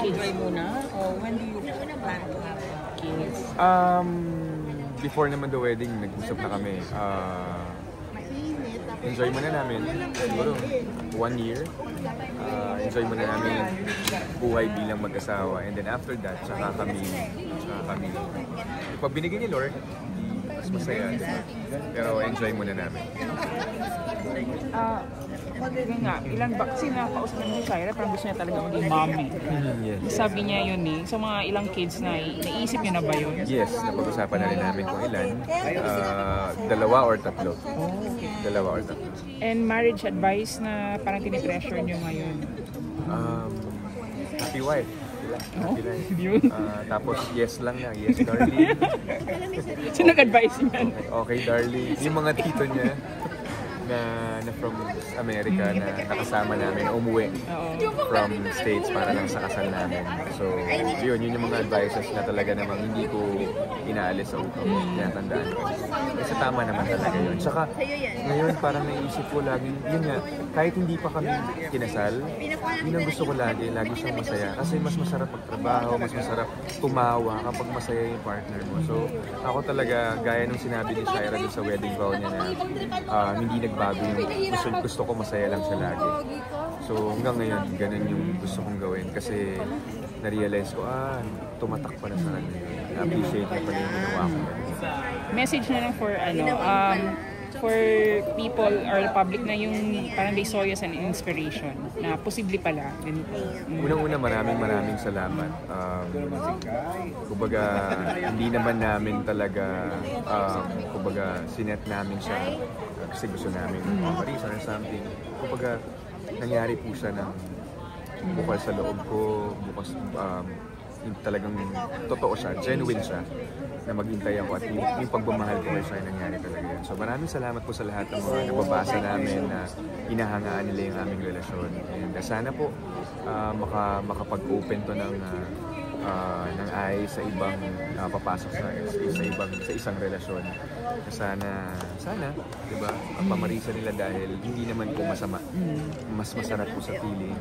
enjoy muna? Or when do you plan to have kids? Before naman the wedding, nag-usap na kami. Enjoy muna namin, siguro 1 year. Enjoy muna namin buhay bilang mag-asawa. And then after that, saka kami. Pag binigyan ni Lord, mas masaya. Pero enjoy muna namin. Nga, ilang vaccine na kausap ni Shira, parang gusto niya talaga maging mommy. Yes. Sabi niya yun eh. So mga ilang kids na naisip niyo na ba yun? Yes, napag-usapan na rin namin kung ilan. 2 or 3. 2 or 3. And marriage advice na parang tinipressure niyo ngayon? Happy wife. Happy life. Yun. Tapos yes lang na. Yes, darling. So nag-advise niya? Okay, darling. Yung mga tito niya na from America na nakasama namin, umuwi from States para lang sa kasal namin. So, yun yung mga advices na talaga namang hindi ko inaalis sa utak. Tinatandaan ko. Kasi tama naman talaga yun. Tsaka, ngayon parang naisip ko lagi, yun nga, kahit hindi pa kami kinasal, yun ang gusto ko lagi siyang masaya. Kasi mas masarap magtrabaho, mas masarap tumawa kapag masaya yung partner mo. So, ako talaga, gaya nung sinabi ni Shira dun sa wedding vow niya na hindi nagbago yung gusto ko masaya lang siya lagi. So hanggang ngayon, ganun yung gusto kong gawin kasi na-realize ko, tumatak pa na sa kanya. Na-appreciate niya pala yung ginawa ko. Message na lang for people or the public na yung parang they saw you as an inspiration na posible pala. Unang-una, maraming salamat. Kumbaga, hindi naman namin talaga sinet namin siya kasi gusto namin reason or something. Kumbaga, nangyari po siya ng bukal sa loob ko, bukas yung talagang totoo siya, genuine siya na maghintay ako at yung pagmamahal ko siya ay nangyari talaga yan. So maraming salamat po sa lahat ng mga nababasa namin na hinahangaan nila yung aming relasyon. And sana po makapag-open to ng eyes sa ibang papasok sa isang relasyon. Sana, diba, pamarisa nila dahil hindi naman po masama. Mas masarap po sa feeling,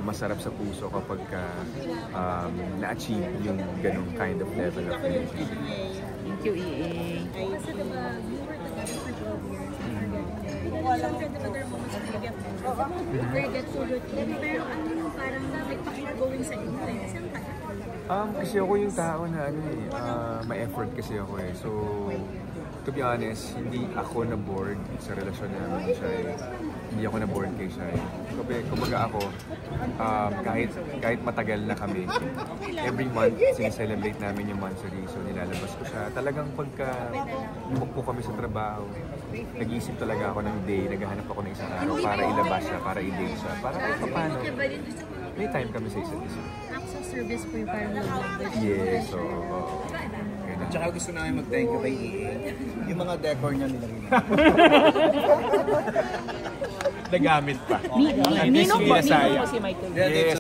masarap sa puso kapag na-achieve yung ganong kind of level of relationship. Thank you, EA. So, diba, you were together for 12 years. Siyempre, diba, there are moments that you get so routine. Pero ano yung parang nag-keep going sa inyo eh? Kasi ang tagal. Kasi ako yung tao na may effort kasi ako eh. So, to be honest, hindi ako na-bored sa relasyon namin siya eh. Hindi ako na-bored kay siya eh. Kumbaga ako, kahit matagal na kami, every month, sineselebrate namin yung monthsary. So, nilalabas ko siya. Talagang pagka lumukpo kami sa trabaho, nag-iisip talaga ako ng day, naghahanap ako ng isang araw para ilabas siya, para i-date siya, para kahit paano. May time kami sa isa't isa. Acts of service po yung parang love language. Yes, so... Tsaka gusto namin mag-thank you kay EA. Yung mga decor niya nilagay. Nagamit pa. Ninong ba si Michael? Yes.